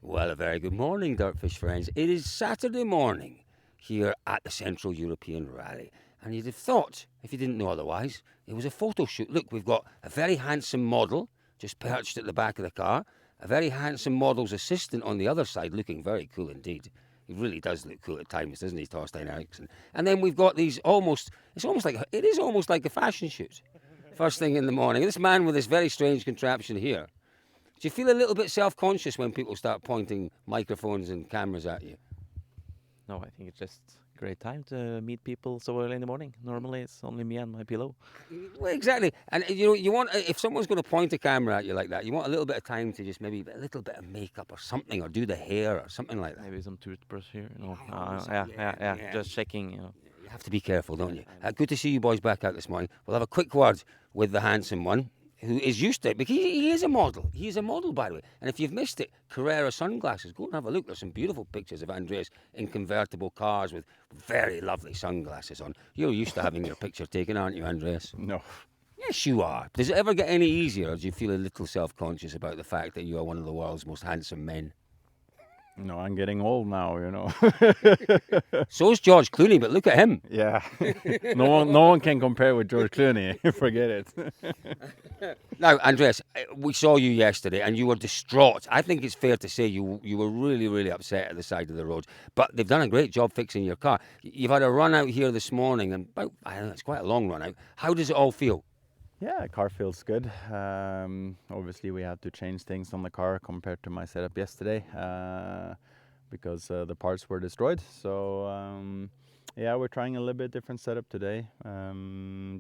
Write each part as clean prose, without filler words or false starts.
Well, a very good morning, Dirtfish friends. It is Saturday morning here at the Central European Rally. And you'd have thought, if you didn't know otherwise, it was a photo shoot. Look, we've got a very handsome model just perched at the back of the car, a very handsome model's assistant on the other side, looking very cool indeed. He really does look cool at times, doesn't he, Thorstein Eriksson? And then we've got these it is almost like a fashion shoot. First thing in the morning. This man with this very strange contraption here. Do you feel a little bit self-conscious when people start pointing microphones and cameras at you? No, I think it's just a great time to meet people so early in the morning. Normally it's only me and my pillow. Well, exactly. And you want, if someone's going to point a camera at you like that, you want a little bit of time to just maybe a little bit of makeup or something, or do the hair or something like that. Maybe some toothbrush here. Yeah. Just checking. You have to be careful, don't you? Good to see you boys back out this morning. We'll have a quick word with the handsome one, who is used to it, because he is a model. He is a model, by the way. And if you've missed it, Carrera sunglasses, go and have a look. There's some beautiful pictures of Andreas in convertible cars with very lovely sunglasses on. You're used to having your picture taken, aren't you, Andreas? No. Yes, you are. Does it ever get any easier, or do you feel a little self-conscious about the fact that you are one of the world's most handsome men? No, I'm getting old now, So is George Clooney, but look at him. Yeah. No one can compare with George Clooney. Forget it. Now, Andreas, we saw you yesterday and you were distraught. I think it's fair to say you were really, really upset at the side of the road. But they've done a great job fixing your car. You've had a run out here this morning, and I don't know, it's quite a long run out. How does it all feel? Yeah, car feels good. Obviously, we had to change things on the car compared to my setup yesterday because the parts were destroyed. So, yeah, we're trying a little bit different setup today.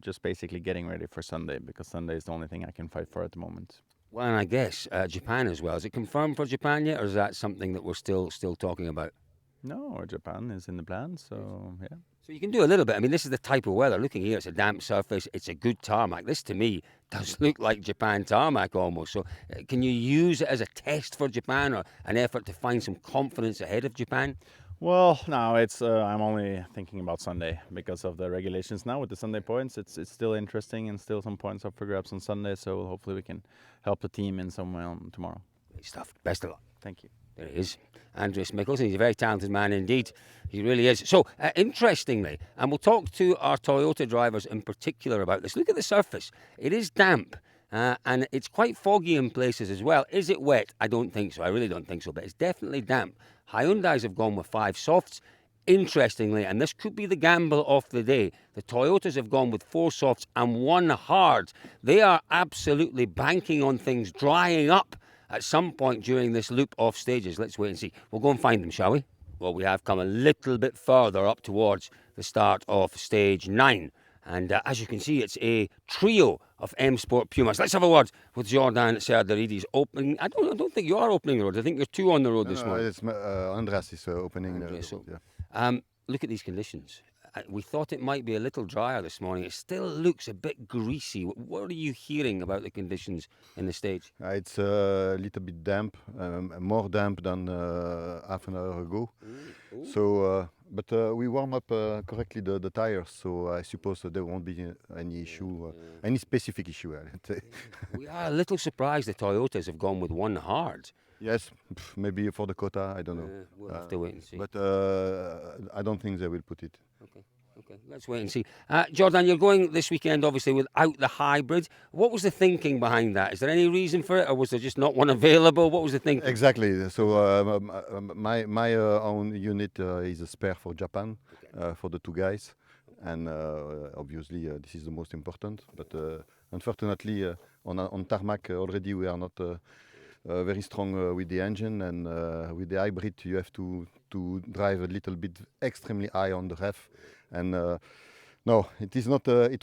Just basically getting ready for Sunday, because Sunday is the only thing I can fight for at the moment. Well, and I guess Japan as well. Is it confirmed for Japan yet, or is that something that we're still talking about? No, Japan is in the plan, so yeah. So you can do a little bit. I mean, this is the type of weather. Looking here, it's a damp surface. It's a good tarmac. This, to me, does look like Japan tarmac almost. So can you use it as a test for Japan, or an effort to find some confidence ahead of Japan? Well, now it's I'm only thinking about Sunday because of the regulations now with the Sunday points. It's still interesting and still some points up for grabs on Sunday. So hopefully we can help the team in some way on tomorrow. Great stuff. Best of luck. Thank you. There he is, Andreas Mikkelsen. He's a very talented man indeed. He really is. So, interestingly, and we'll talk to our Toyota drivers in particular about this. Look at the surface. It is damp, and it's quite foggy in places as well. Is it wet? I don't think so. I really don't think so, but it's definitely damp. Hyundais have gone with 5 softs. Interestingly, and this could be the gamble of the day, the Toyotas have gone with 4 softs and 1 hard. They are absolutely banking on things drying up at some point during this loop of stages. Let's wait and see. We'll go and find them, shall we? Well, we have come a little bit further up towards the start of stage 9. And as you can see, it's a trio of M Sport Pumas. Let's have a word with Jordan Serdaridis opening. I don't think you are opening the road. I think there's 2 on the road this morning. It's Andreas is opening the road. Yeah. Look at these conditions. We thought it might be a little drier this morning. It still looks a bit greasy. What are you hearing about the conditions in the stage? It's a little bit damp, more damp than half an hour ago. So, but we warm up correctly the tires, so I suppose there won't be any issue, any specific issue. We are a little surprised the Toyotas have gone with 1 hard. Yes, maybe for the quota, I don't know. We'll have to wait and see. But I don't think they will put it. Okay, let's wait and see. Jordan, you're going this weekend, obviously, without the hybrid. What was the thinking behind that? Is there any reason for it, or was there just not one available? What was the thinking? Exactly. So my own unit is a spare for Japan, for the 2 guys. And obviously, this is the most important. But unfortunately, on tarmac already we are not very strong with the engine, and with the hybrid you have to drive a little bit extremely high on the ref, and no, it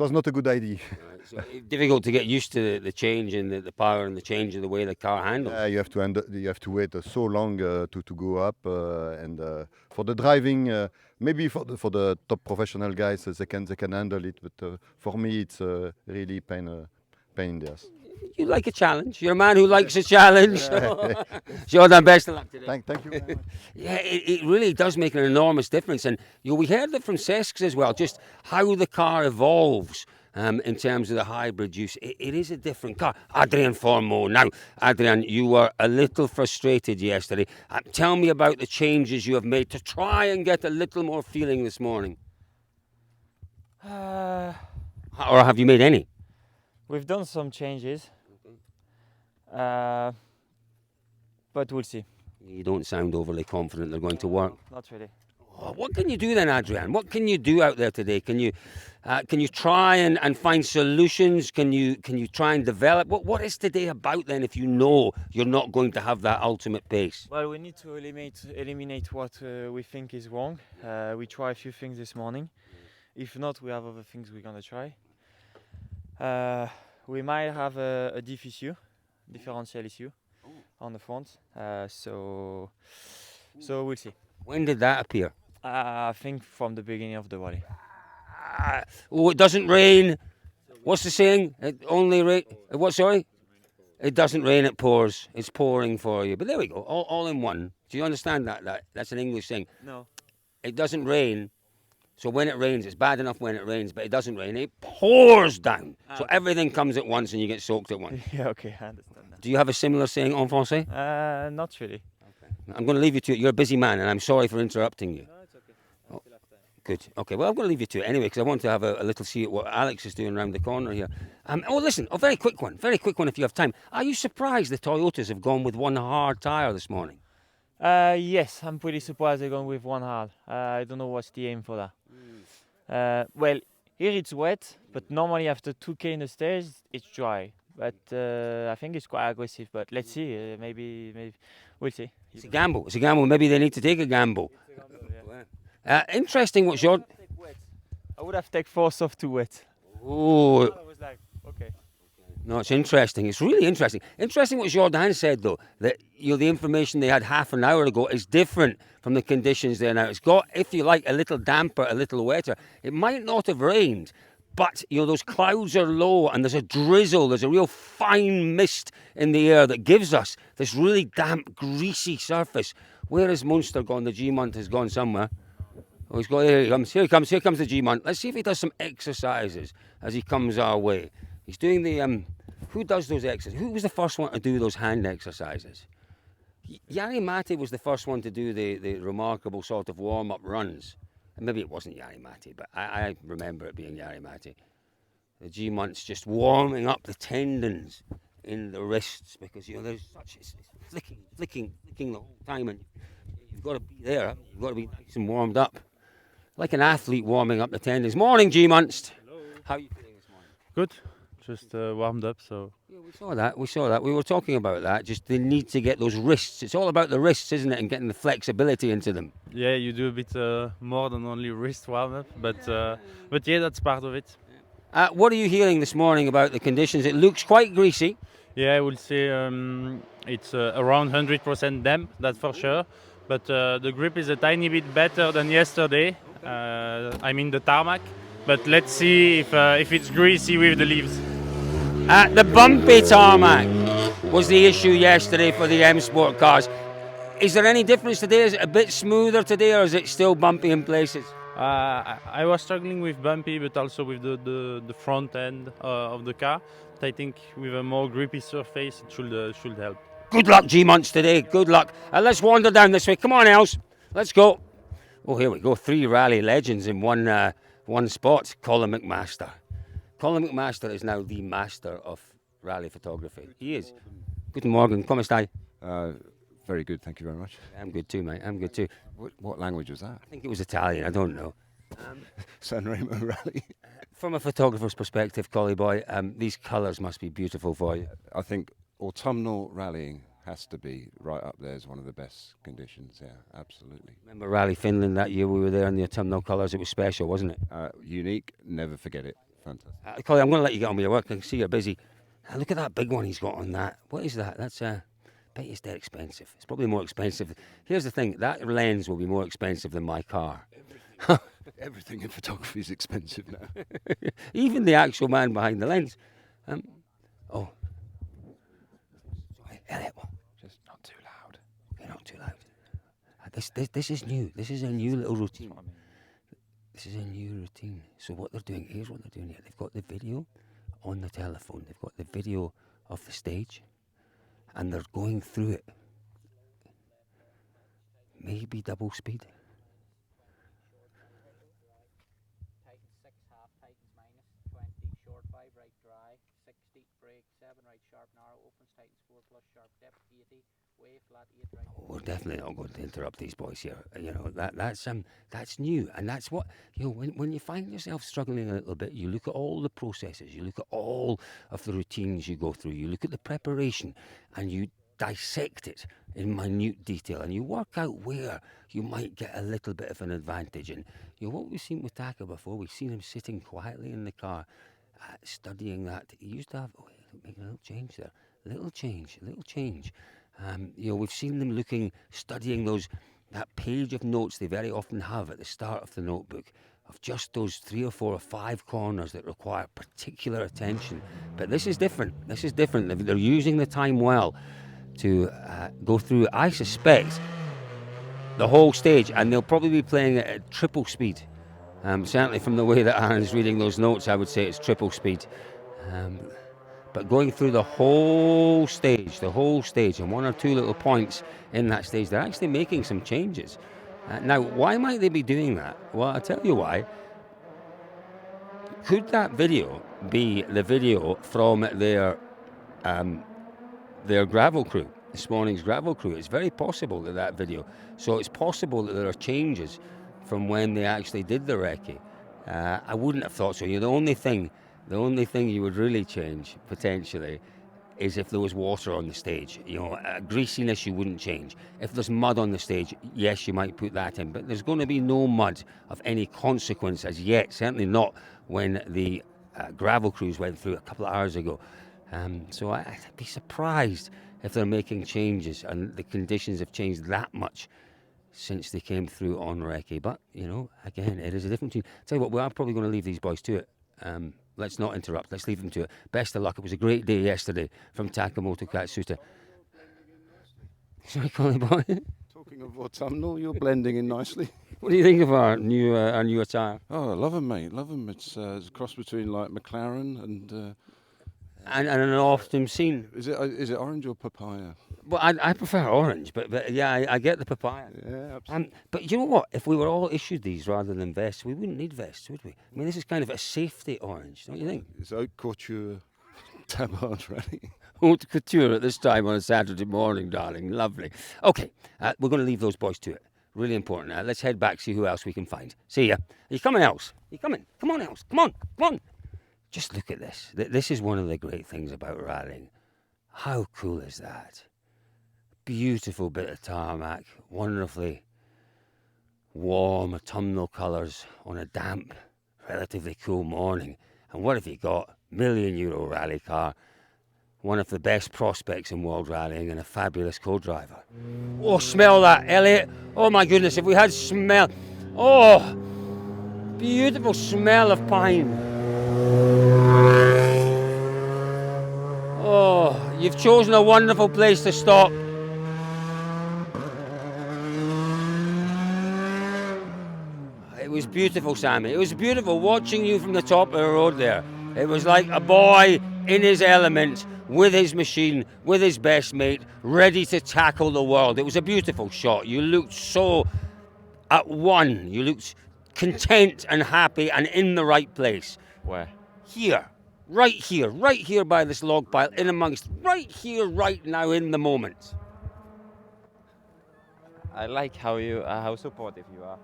was not a good idea. Right, so difficult to get used to the change in the power and the change in the way the car handles. You have to wait so long to go up, and for the driving, maybe for the top professional guys they can handle it, but for me it's really pain in the ass. You like a challenge. You're a man who likes a challenge. Jordan, best of luck today. Thank you very much. Yeah, it really does make an enormous difference. And we heard it from Sesks as well, just how the car evolves in terms of the hybrid use. It is a different car. Adrian Formeau. Now, Adrian, you were a little frustrated yesterday. Tell me about the changes you have made to try and get a little more feeling this morning. Or have you made any? We've done some changes, but we'll see. You don't sound overly confident they're going to work. Not really. Oh, what can you do then, Adrian? What can you do out there today? Can you try and find solutions? Can you try and develop? What is today about then if you know you're not going to have that ultimate pace? Well, we need to eliminate what we think is wrong. We try a few things this morning. If not, we have other things we're gonna try. We might have a differential issue on the front. So we'll see. When did that appear? I think from the beginning of the rally. Oh, it doesn't rain. What's the saying? It only rain. What? Sorry. It doesn't rain. It pours. It's pouring for you. But there we go. All in one. Do you understand that? That's an English saying. No. It doesn't rain. So when it rains, it's bad enough when it rains, but it doesn't rain. It pours down. So everything comes at once and you get soaked at once. Yeah. Okay. I understand that. Do you have a similar saying en français? Not really. I'm going to leave you to it. You're a busy man, and I'm sorry for interrupting you. No, it's okay. Oh, good. Okay, well, I'm going to leave you to it anyway, because I want to have a little see at what Alex is doing around the corner here. Listen, a very quick one if you have time. Are you surprised the Toyotas have gone with one hard tyre this morning? Yes, I'm pretty surprised they're going with one hard. I don't know what's the aim for that. Well, here it's wet, but normally after 2K in the stairs, it's dry. But I think it's quite aggressive. But let's see. Maybe we'll see. It's a gamble. Maybe they need to take a gamble. Interesting what your... I would have taken 4 soft to wet. Oh. I was like, okay. No, it's interesting. It's really interesting. Interesting what Jordan said, though, that the information they had half an hour ago is different from the conditions there now. It's got, if you like, a little damper, a little wetter. It might not have rained, but those clouds are low and there's a drizzle. There's a real fine mist in the air that gives us this really damp, greasy surface. Where has Munster gone? The G-Munt has gone somewhere. Oh, he's got. Here he comes the G-Munt. Let's see if he does some exercises as he comes our way. He's doing the who does those exercises? Who was the first one to do those hand exercises? Jari Matti was the first one to do the remarkable sort of warm-up runs. And maybe it wasn't Jari Matti, but I remember it being Jari Matti. The G-Munt's just warming up the tendons in the wrists because there's such it's flicking the whole time, and you've got to be there. You've got to be nice and warmed up, like an athlete warming up the tendons. Morning, G-Munst. Hello. How are you feeling this morning? Good. Just warmed up, so... Yeah, we saw that. We were talking about that. Just the need to get those wrists. It's all about the wrists, isn't it? And getting the flexibility into them. Yeah, you do a bit more than only wrist warm-up, but yeah, that's part of it. What are you hearing this morning about the conditions? It looks quite greasy. Yeah, I would say it's around 100% damp, that's for sure. But the grip is a tiny bit better than yesterday. I mean the tarmac. But let's see if it's greasy with the leaves. The bumpy tarmac was the issue yesterday for the M Sport cars. Is there any difference today? Is it a bit smoother today, or is it still bumpy in places? I was struggling with bumpy, but also with the front end of the car. But I think with a more grippy surface, it should help. Good luck, G-Munts, today. Good luck. Let's wander down this way. Come on, Els. Let's go. Oh, here we go. 3 rally legends in one spot. Colin McMaster. Colin McMaster is now the master of rally photography. He is. Guten Morgen. Come stai? Very good, thank you very much. I'm good too, mate. I'm good too. What language was that? I think it was Italian. I don't know. Sanremo Rally. From a photographer's perspective, Collie boy, these colours must be beautiful for you. I think autumnal rallying has to be right up there as one of the best conditions. Yeah, absolutely. Remember Rally Finland that year? We were there in the autumnal colours. It was special, wasn't it? Unique. Never forget it. Fantastic. Collie, I'm going to let you get on with your work. I can see you're busy. Look at that big one he's got on that. What is that? That's I bet it's dead expensive. It's probably more expensive. Here's the thing, that lens will be more expensive than my car. Everything in photography is expensive now. Even the actual man behind the lens. Sorry, Elliot. Just not too loud. Okay, not too loud. This is new. This is a new little routine. This is a new routine. So what they're doing, here's what they're doing here. They've got the video on the telephone. They've got the video of the stage, and they're going through it. Maybe double speed. Tightens 6 half, tightens minus 20, short 5, right dry, 60, brake, 7, right sharp, narrow, opens, tightens 4 plus sharp, depth 80, way flat 8, right. We're definitely not going to interrupt these boys here. You know, that's new, and that's what, you know, when you find yourself struggling a little bit, you look at all the processes, you look at all of the routines you go through, you look at the preparation, and you dissect it in minute detail, and you work out where you might get a little bit of an advantage. And you know what we've seen with Taka before, we've seen him sitting quietly in the car, studying that. He used to have, make a little change there, little change. You know, we've seen them studying that page of notes they very often have at the start of the notebook, of just those 3 or 4 or 5 corners that require particular attention. But this is different. They're using the time well to go through, I suspect, the whole stage, and they'll probably be playing it at triple speed. Certainly from the way that Aaron's reading those notes, I would say it's triple speed. But going through the whole stage, and 1 or 2 little points in that stage, they're actually making some changes. Now, why might they be doing that? Well, I'll tell you why. Could that video be the video from their gravel crew, this morning's gravel crew? It's very possible that video. So it's possible that there are changes from when they actually did the recce. I wouldn't have thought so. You know, the only thing you would really change potentially is if there was water on the stage. You know, greasiness you wouldn't change. If there's mud on the stage, yes, you might put that in, but there's going to be no mud of any consequence as yet, certainly not when the gravel crews went through a couple of hours ago. So I'd be surprised if they're making changes and the conditions have changed that much since they came through on recce. But, you know, again, it is a different team. Tell you what, we are probably going to leave these boys to it. Let's not interrupt. Let's leave them to it. Best of luck. It was a great day yesterday from Takamoto Katsuta. Sorry, Colin boy. Talking of autumnal, you're blending in nicely. What do you think of our new attire? Oh, I love them, mate. Love them. It's a cross between like McLaren and an often seen. is it orange or papaya? Well, I prefer orange, but yeah, I get the papaya. Yeah, absolutely. But you know what? If we were all issued these rather than vests, we wouldn't need vests, would we? I mean, this is kind of a safety orange, don't you think? It's haute couture tabard rally. Haute couture at this time on a Saturday morning, darling. Lovely. Okay, we're going to leave those boys to it. Really important. Let's head back, see who else we can find. See ya. Are you coming, Els? You coming? Come on, Els. Come on. Just look at this. This is one of the great things about rallying. How cool is that? Beautiful bit of tarmac, wonderfully warm autumnal colours on a damp, relatively cool morning. And what have you got? €1 million rally car, one of the best prospects in world rallying, and a fabulous co-driver. Oh, smell that, Elliot. Oh my goodness, if we had smell. Oh, beautiful smell of pine. Oh, you've chosen a wonderful place to stop. It was beautiful, Sammy. It was beautiful watching you from the top of the road there. It was like a boy in his element, with his machine, with his best mate, ready to tackle the world. It was a beautiful shot. You looked so at one. You looked content and happy and in the right place. Where? Here. Right here by this log pile, in amongst, right here, right now, in the moment. I like how supportive you are.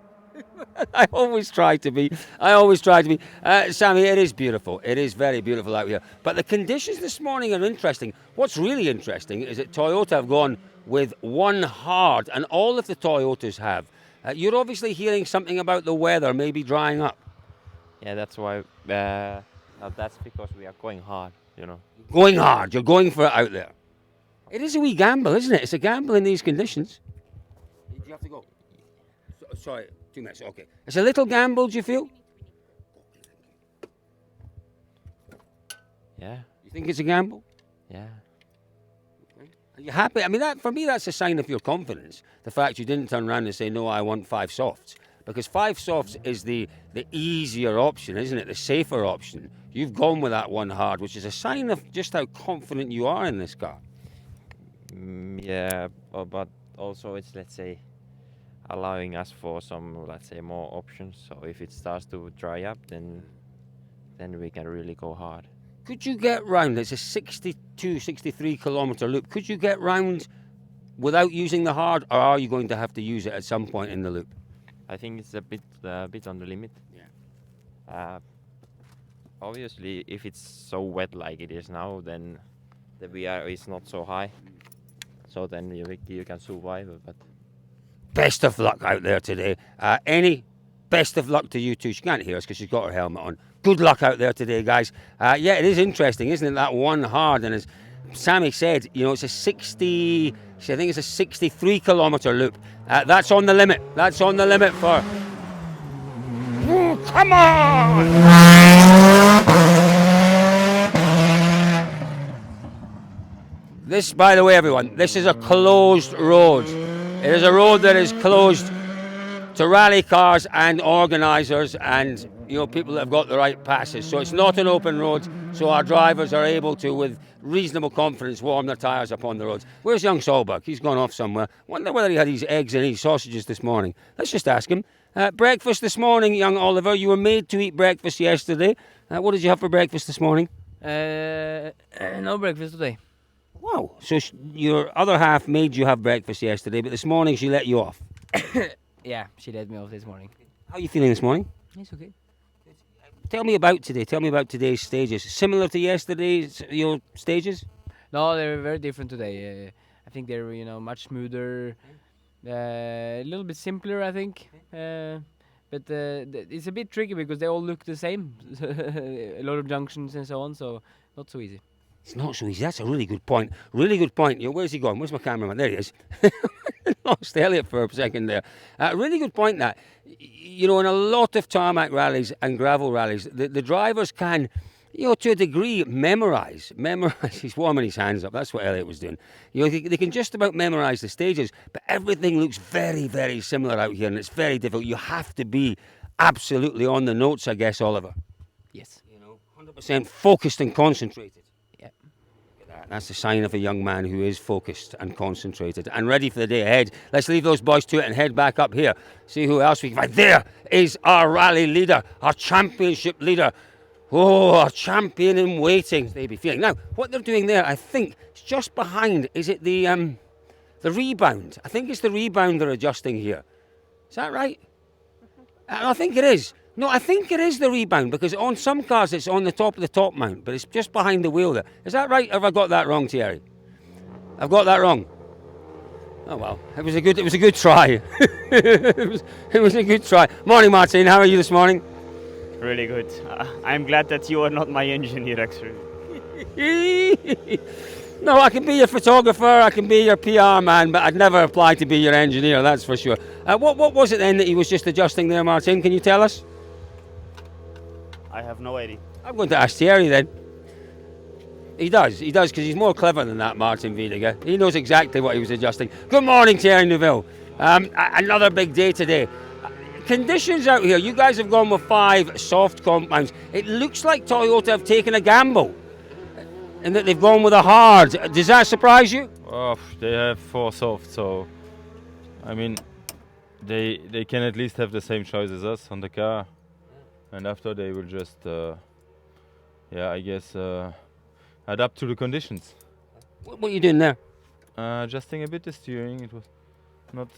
I always try to be. Sammy, it is beautiful. It is very beautiful out here. But the conditions this morning are interesting. What's really interesting is that Toyota have gone with one hard, and all of the Toyotas have. You're obviously hearing something about the weather maybe drying up. Yeah, that's why. That's because we are going hard, you know. Going hard. You're going for it out there. It is a wee gamble, isn't it? It's a gamble in these conditions. Do you have to go? Sorry, 2 minutes. Okay. It's a little gamble, do you feel? Yeah. You think it's a gamble? Yeah. Are you happy? I mean, for me, that's a sign of your confidence. The fact you didn't turn around and say, no, I want 5 softs. Because 5 softs is the easier option, isn't it? The safer option. You've gone with that 1 hard, which is a sign of just how confident you are in this car. Yeah, but also it's, let's say, allowing us for some, let's say, more options. So if it starts to dry up, then we can really go hard. Could you get round? It's a 62, 63 kilometre loop. Could you get round without using the hard, or are you going to have to use it at some point in the loop? I think it's a bit on the limit. Yeah. Obviously, if it's so wet like it is now, then the VR is not so high. So then you can survive. But Best of luck out there today. Best of luck to you too. She can't hear us because she's got her helmet on. Good luck out there today, guys. Yeah, it is interesting, isn't it? That 1 hard, and as Sammy said, it's a 60. I think it's a 63 kilometre loop. That's on the limit. That's on the limit for. Ooh, come on! This, by the way, everyone, this is a closed road. It is a road that is closed to rally cars and organisers and people that have got the right passes. So it's not an open road, so our drivers are able to, with reasonable confidence, warm their tyres up on the roads. Where's young Solberg? He's gone off somewhere. Wonder whether he had his eggs and his sausages this morning. Let's just ask him. Breakfast this morning, young Oliver. You were made to eat breakfast yesterday. What did you have for breakfast this morning? No breakfast today. Wow. So your other half made you have breakfast yesterday, but this morning she let you off. Yeah, she let me off this morning. How are you feeling this morning? It's okay. Tell me about today. Tell me about today's stages. Similar to yesterday's stages? No, they're very different today. I think they're much smoother, a little bit simpler, I think. But it's a bit tricky because they all look the same. A lot of junctions and so on, so not so easy. It's not so easy. That's a really good point. Really good point. Where's he gone? Where's my cameraman? There he is. Lost Elliot for a second there. Really good point that. In a lot of tarmac rallies and gravel rallies, the drivers can, to a degree, memorise. He's warming his hands up. That's what Elliot was doing. They can just about memorise the stages, but everything looks very, very similar out here, and it's very difficult. You have to be absolutely on the notes, I guess, Oliver. Yes. 100% focused and concentrated. Yeah. That's the sign of a young man who is focused and concentrated and ready for the day ahead. Let's leave those boys to it and head back up here. See who else we can find. There is our rally leader, our championship leader. Oh, our champion in waiting. They be feeling. Now, what they're doing there, I think, is just behind. Is it the rebound? I think it's the rebound they're adjusting here. Is that right? I think it is. No, I think it is the rebound, because on some cars it's on the top of the top mount, but it's just behind the wheel there. Is that right, or have I got that wrong, Thierry? I've got that wrong. Oh well, it was a good try. it was a good try. Morning, Martin. How are you this morning? Really good. I'm glad that you are not my engineer, actually. No, I can be your photographer, I can be your PR man, but I'd never apply to be your engineer, that's for sure. What was it then that he was just adjusting there, Martin? Can you tell us? I have no idea. I'm going to ask Thierry then. He does, because he's more clever than that, Martin Vidiger. He knows exactly what he was adjusting. Good morning, Thierry Neuville. Another big day today. Conditions out here, you guys have gone with 5 soft compounds. It looks like Toyota have taken a gamble and that they've gone with a hard. Does that surprise you? Oh, they have 4 soft, so I mean, they can at least have the same choice as us on the car, and after they will just, I guess, adapt to the conditions. What are you doing there? Adjusting a bit the steering. It was not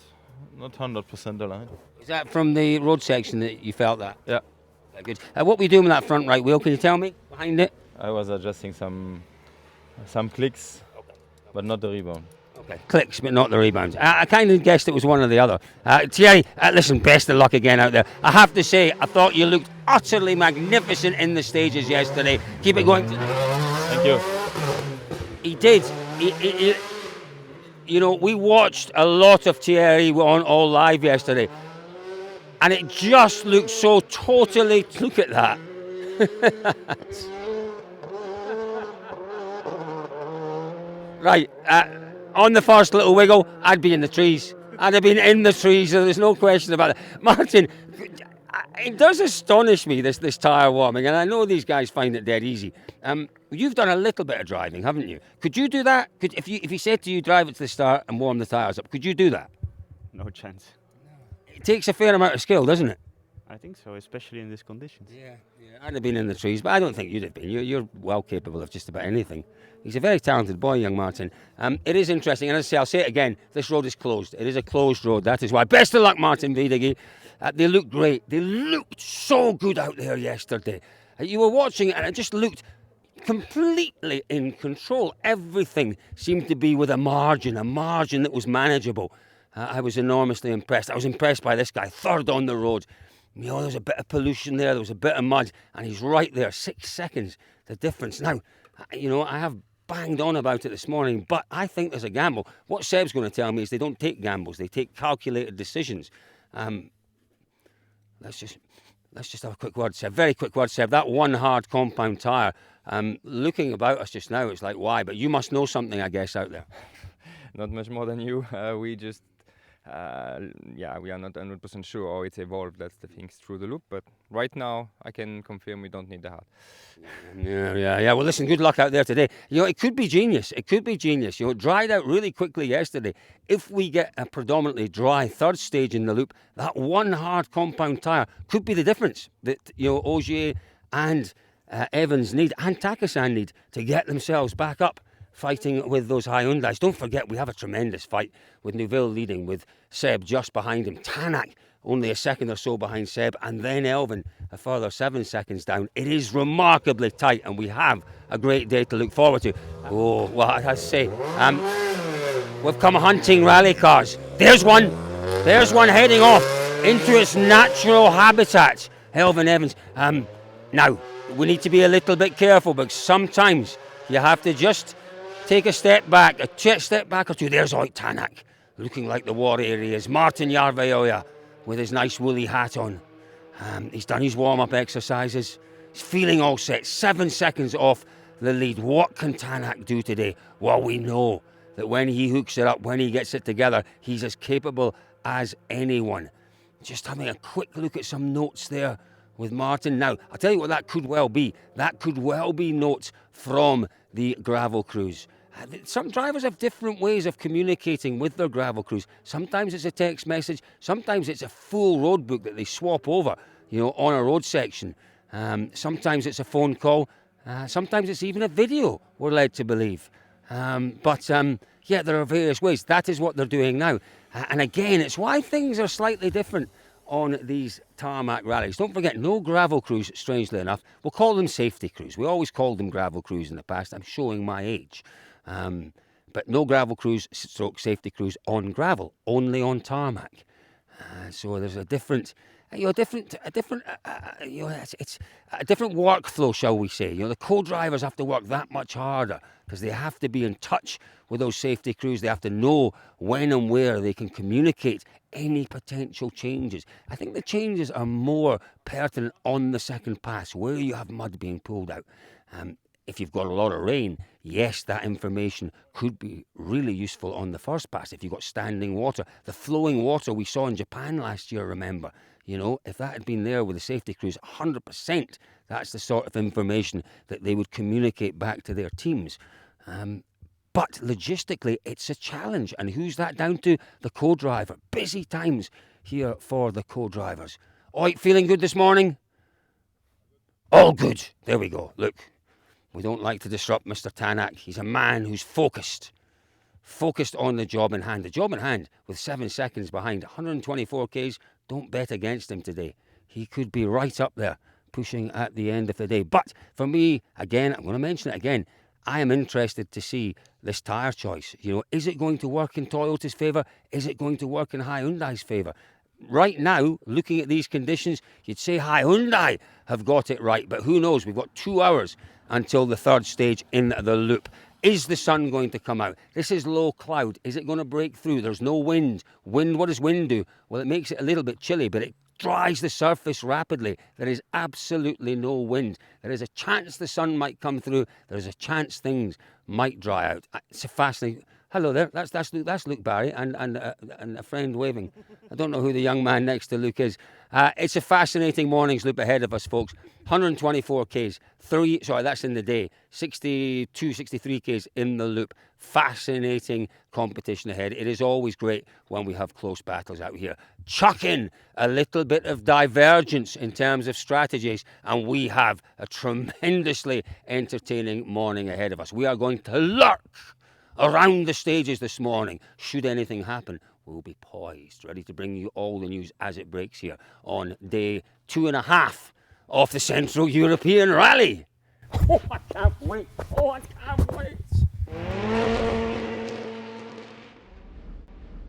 100% aligned. Is that from the road section that you felt that? Yeah. Very good. What were you doing with that front right wheel? Can you tell me behind it? I was adjusting some clicks, but not the rebound. Okay, clicks, but not the rebounds. I kind of guessed it was one or the other. Thierry, listen, best of luck again out there. I have to say, I thought you looked utterly magnificent in the stages yesterday. Keep it going. Thank you. He did. He, we watched a lot of Thierry on All Live yesterday, and it just looked so totally. Look at that. Right, on the first little wiggle, I'd be in the trees. I'd have been in the trees, so there's no question about it. Martin, it does astonish me, this tyre warming, and I know these guys find it dead easy. You've done a little bit of driving, haven't you? Could you do that? If he said to you, drive it to the start and warm the tyres up, could you do that? No chance. It takes a fair amount of skill, doesn't it? I think so, especially in these conditions. Yeah. I'd have been in the trees, but I don't think you'd have been. You're well capable of just about anything. He's a very talented boy, young Martin. It is interesting, and as I say, I'll say it again, this road is closed. It is a closed road, that is why. Best of luck, Martin Videgi. They look great. They looked so good out there yesterday. You were watching it, and it just looked completely in control. Everything seemed to be with a margin that was manageable. I was enormously impressed. I was impressed by this guy, third on the road. You know, there was a bit of pollution there, there was a bit of mud, and he's right there, 6 seconds, the difference. Now, you know, I have banged on about it this morning, but I think there's a gamble. What Seb's going to tell me is they don't take gambles, they take calculated decisions. Let's just have a quick word, Seb. Very quick word, Seb. That one hard compound tyre, looking about us just now, it's like, why? But you must know something, I guess, out there. Not much more than you. We just, we are not 100% sure how it's evolved. That's the things through the loop. But right now, I can confirm we don't need the hard. Yeah. Well, listen, good luck out there today. You know, it could be genius. It could be genius. You know, it dried out really quickly yesterday. If we get a predominantly dry third stage in the loop, that one hard compound tyre could be the difference that, you know, Ogier and Evans need, and Takasan need, to get themselves back up fighting with those Hyundais. Don't forget, we have a tremendous fight with Neuville leading, with Seb just behind him. Tanak only a second or so behind Seb, and then Elvin a further 7 seconds down. It is remarkably tight, and we have a great day to look forward to. Oh, well, I say, we've come hunting rally cars. There's one heading off into its natural habitat, Elvin Evans. Now, we need to be a little bit careful, because sometimes you have to just take a step back or two. There's Oit Tanak, looking like the warrior he is. Martin Järveoja with his nice woolly hat on. He's done his warm-up exercises. He's feeling all set. 7 seconds off the lead. What can Tanak do today? Well, we know that when he hooks it up, when he gets it together, he's as capable as anyone. Just having a quick look at some notes there with Martin. Now, I'll tell you what that could well be. That could well be notes from the gravel crews. Some drivers have different ways of communicating with their gravel crews. Sometimes it's a text message, sometimes it's a full road book that they swap over, you know, on a road section. Sometimes it's a phone call, sometimes it's even a video, we're led to believe. Yeah, there are various ways. That is what they're doing now. And again, it's why things are slightly different on these tarmac rallies. Don't forget, no gravel crews, strangely enough. We'll call them safety crews. We always called them gravel crews in the past. I'm showing my age. But no gravel crews, stroke safety crews on gravel, only on tarmac. So there's a different, it's a different workflow, shall we say. You know, the co-drivers have to work that much harder because they have to be in touch with those safety crews. They have to know when and where they can communicate any potential changes. I think the changes are more pertinent on the second pass, where you have mud being pulled out. If you've got a lot of rain, yes, that information could be really useful on the first pass. If you've got standing water, the flowing water we saw in Japan last year, remember, you know, if that had been there with the safety crews, 100%, that's the sort of information that they would communicate back to their teams. But logistically, it's a challenge. And who's that down to? The co-driver. Busy times here for the co-drivers. Oi, feeling good this morning? All good. There we go. Look, we don't like to disrupt Mr. Tanak. He's a man who's focused on the job in hand. The job in hand with 7 seconds behind, 124 Ks. Don't bet against him today. He could be right up there, pushing at the end of the day. But for me, again, I'm going to mention it again, I am interested to see this tyre choice. You know, is it going to work in Toyota's favour? Is it going to work in Hyundai's favour? Right now, looking at these conditions, you'd say Hyundai have got it right, but who knows? We've got 2 hours until the third stage in the loop. Is the sun going to come out? This is low cloud. Is it going to break through? There's no wind. What does wind do? Well, it makes it a little bit chilly, but it dries the surface rapidly. There is absolutely no wind. There is a chance the sun might come through. There is a chance things might dry out. It's a fascinating. Hello there. That's Luke Barry and a friend waving. I don't know who the young man next to Luke is. It's a fascinating morning's loop ahead of us, folks. 124 Ks, that's in the day. 62, 63 Ks in the loop. Fascinating competition ahead. It is always great when we have close battles out here. Chuck in a little bit of divergence in terms of strategies, and we have a tremendously entertaining morning ahead of us. We are going to lurk around the stages this morning. Should anything happen, we'll be poised, ready to bring you all the news as it breaks here on day 2.5 of the Central European Rally. Oh, I can't wait. Oh, I can't wait.